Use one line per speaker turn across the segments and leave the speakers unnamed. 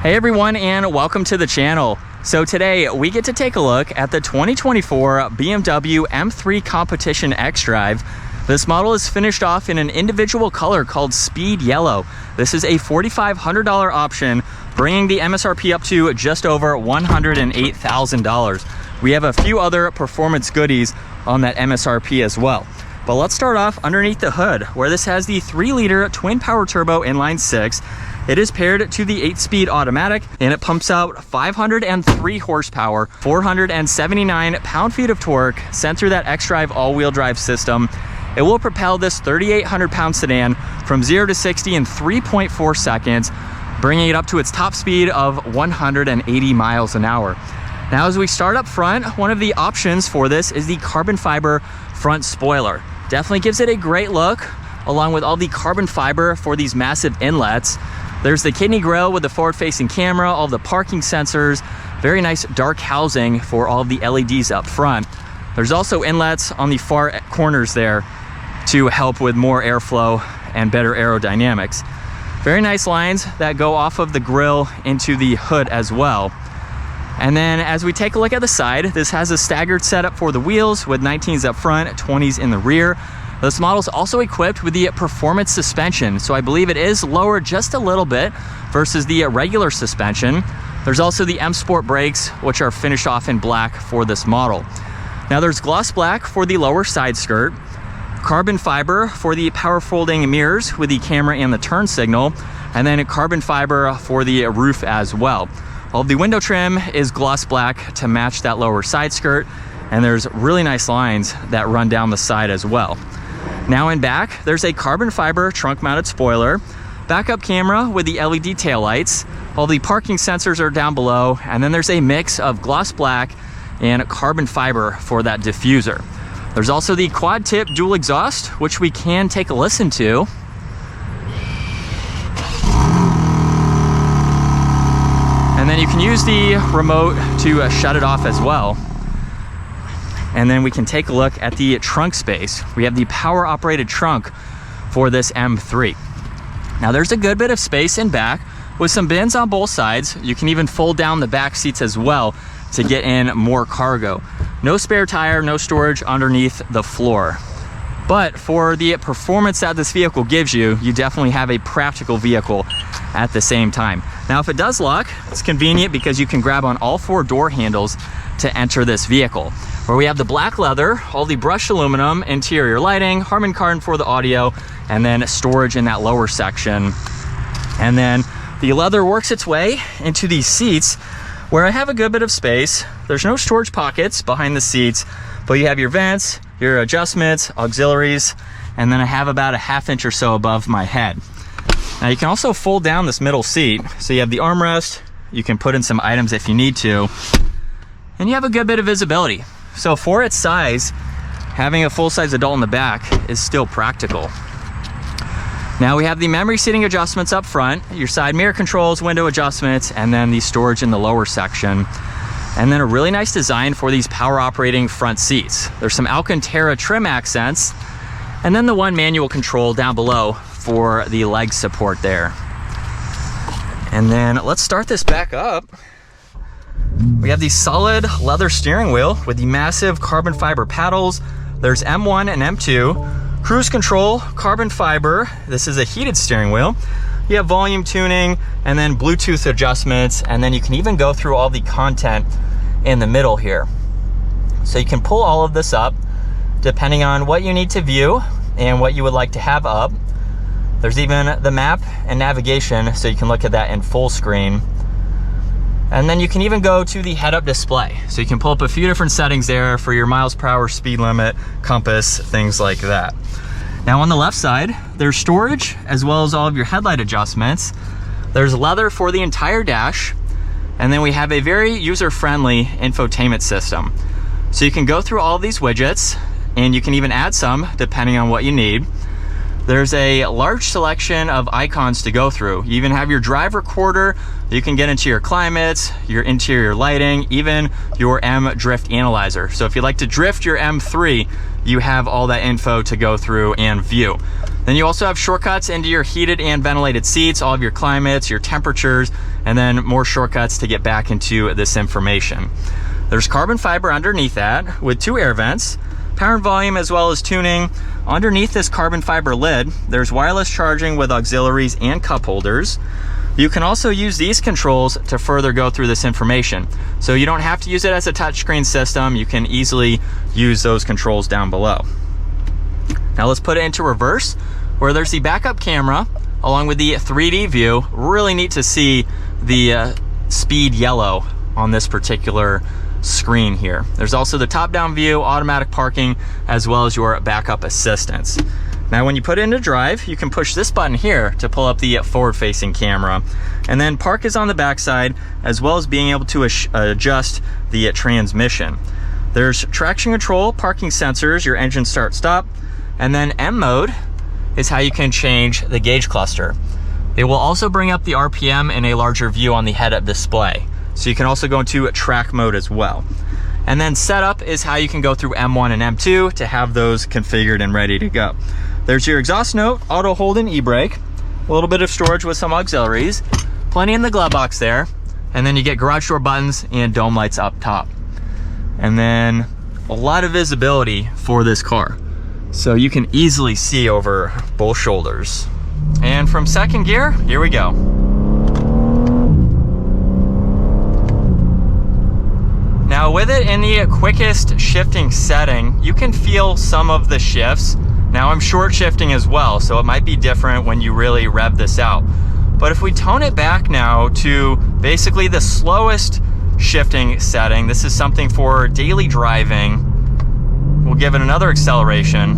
Hey everyone, and welcome to the channel. So today we get to take a look at the 2024 BMW M3 Competition xDrive. This model is finished off in an individual color called Speed Yellow. This is a $4,500 option, bringing the MSRP up to just over $108,000. We have a few other performance goodies on that MSRP as well. But let's start off underneath the hood, where this has the 3-liter twin power turbo inline 6. It is paired to the 8-speed automatic, and it pumps out 503 horsepower, 479 pound-feet of torque sent through that xDrive all-wheel drive system. It will propel this 3,800-pound sedan from 0 to 60 in 3.4 seconds, bringing it up to its top speed of 180 miles an hour. Now, as we start up front, one of the options for this is the carbon fiber front spoiler. Definitely gives it a great look, along with all the carbon fiber for these massive inlets. There's the kidney grille with the forward-facing camera, all the parking sensors, very nice dark housing for all of the LEDs up front. There's also inlets on the far corners there to help with more airflow and better aerodynamics. Very nice lines that go off of the grille into the hood as well. And then as we take a look at the side, this has a staggered setup for the wheels with 19s up front, 20s in the rear. This model is also equipped with the performance suspension, so I believe it is lower just a little bit versus the regular suspension. There's also the M Sport brakes, which are finished off in black for this model. Now there's gloss black for the lower side skirt, carbon fiber for the power folding mirrors with the camera and the turn signal, and then carbon fiber for the roof as well. All of the window trim is gloss black to match that lower side skirt, and there's really nice lines that run down the side as well. Now in back, there's a carbon fiber trunk mounted spoiler, backup camera with the LED taillights. All the parking sensors are down below, and then there's a mix of gloss black and carbon fiber for that diffuser. There's also the quad tip dual exhaust, which we can take a listen to. And then you can use the remote to shut it off as well. And then we can take a look at the trunk space. We have the power operated trunk for this M3. Now there's a good bit of space in back with some bins on both sides. You can even fold down the back seats as well to get in more cargo. No spare tire, no storage underneath the floor. But for the performance that this vehicle gives you, you definitely have a practical vehicle at the same time. Now if it does lock, it's convenient because you can grab on all 4 door handles to enter this vehicle. Where we have the black leather, all the brushed aluminum, interior lighting, Harman Kardon for the audio, and then storage in that lower section. And then the leather works its way into these seats, where I have a good bit of space. There's no storage pockets behind the seats, but you have your vents, your adjustments, auxiliaries, and then I have about a ½ inch or so above my head. Now you can also fold down this middle seat, so you have the armrest, you can put in some items if you need to, and you have a good bit of visibility. So for its size, having a full-size adult in the back is still practical. Now we have the memory seating adjustments up front, your side mirror controls, window adjustments, and then the storage in the lower section. And then a really nice design for these power operating front seats. There's some Alcantara trim accents, and then the one manual control down below for the leg support there. And then let's start this back up. We have the solid leather steering wheel with the massive carbon fiber paddles. There's M1 and M2. Cruise control, carbon fiber. This is a heated steering wheel. You have volume tuning and then Bluetooth adjustments, and then you can even go through all the content in the middle here. So you can pull all of this up depending on what you need to view and what you would like to have up. There's even the map and navigation, so you can look at that in full screen. And then you can even go to the head-up display. So you can pull up a few different settings there for your miles per hour, speed limit, compass, things like that. Now on the left side, there's storage as well as all of your headlight adjustments. There's leather for the entire dash. And then we have a very user-friendly infotainment system. So you can go through all of these widgets, and you can even add some depending on what you need. There's a large selection of icons to go through. You even have your drive recorder. You can get into your climates, your interior lighting, even your M drift analyzer. So if you like to drift your M3, you have all that info to go through and view. Then you also have shortcuts into your heated and ventilated seats, all of your climates, your temperatures, and then more shortcuts to get back into this information. There's carbon fiber underneath that with 2 air vents, power and volume, as well as tuning. Underneath this carbon fiber lid, there's wireless charging with auxiliaries and cup holders. You can also use these controls to further go through this information. So you don't have to use it as a touchscreen system. You can easily use those controls down below. Now let's put it into reverse, where there's the backup camera along with the 3D view. Really neat to see the speed yellow on this particular screen here. There's also the top-down view, automatic parking, as well as your backup assistance. Now when you put it into drive, you can push this button here to pull up the forward-facing camera. And then park is on the backside, as well as being able to adjust the transmission. There's traction control, parking sensors, your engine start-stop, and then M mode is how you can change the gauge cluster. It will also bring up the RPM in a larger view on the head-up display. So you can also go into track mode as well. And then setup is how you can go through M1 and M2 to have those configured and ready to go. There's your exhaust note, auto hold and e-brake, a little bit of storage with some auxiliaries, plenty in the glove box there, and then you get garage door buttons and dome lights up top. And then a lot of visibility for this car. So you can easily see over both shoulders. And from second gear, here we go. Now with it in the quickest shifting setting, you can feel some of the shifts. Now I'm short shifting as well, so it might be different when you really rev this out. But if we tone it back now to basically the slowest shifting setting, this is something for daily driving. We'll give it another acceleration.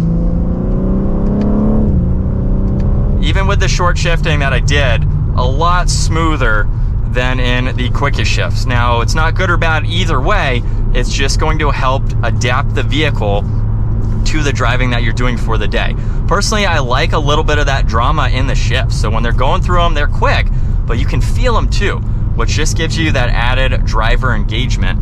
Even with the short shifting that I did, a lot smoother than in the quickest shifts. Now, it's not good or bad either way. It's just going to help adapt the vehicle to the driving that you're doing for the day. Personally, I like a little bit of that drama in the shifts. So when they're going through them, they're quick, but you can feel them too, which just gives you that added driver engagement.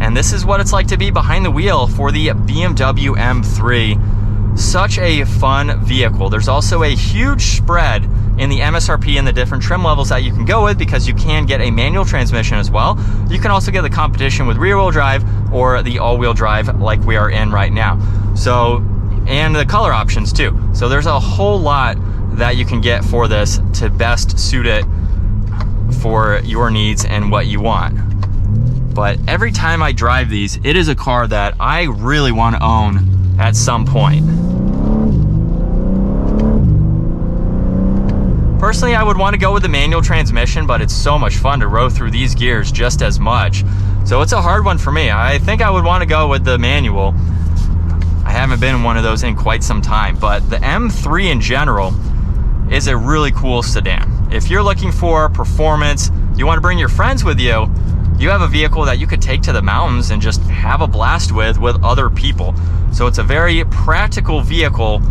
And this is what it's like to be behind the wheel for the BMW M3. Such a fun vehicle. There's also a huge spread in the MSRP and the different trim levels that you can go with, because you can get a manual transmission as well. You can also get the Competition with rear wheel drive or the all-wheel drive like we are in right now. So, and the color options too. So there's a whole lot that you can get for this to best suit it for your needs and what you want. But every time I drive these, it is a car that I really want to own at some point. Personally, I would want to go with the manual transmission, but it's so much fun to row through these gears just as much. So it's a hard one for me. I think I would want to go with the manual. I haven't been in one of those in quite some time, but the M3 in general is a really cool sedan. If you're looking for performance, you want to bring your friends with you, you have a vehicle that you could take to the mountains and just have a blast with other people. So it's a very practical vehicle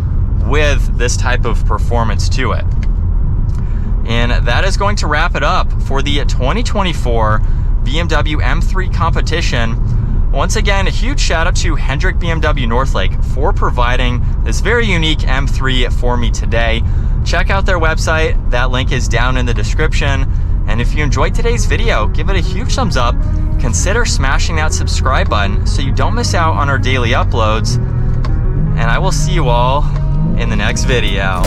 with this type of performance to it. And that is going to wrap it up for the 2024 BMW M3 Competition. Once again, a huge shout out to Hendrick BMW Northlake for providing this very unique M3 for me today. Check out their website. That link is down in the description. And if you enjoyed today's video, give it a huge thumbs up. Consider smashing that subscribe button so you don't miss out on our daily uploads. And I will see you all in the next video.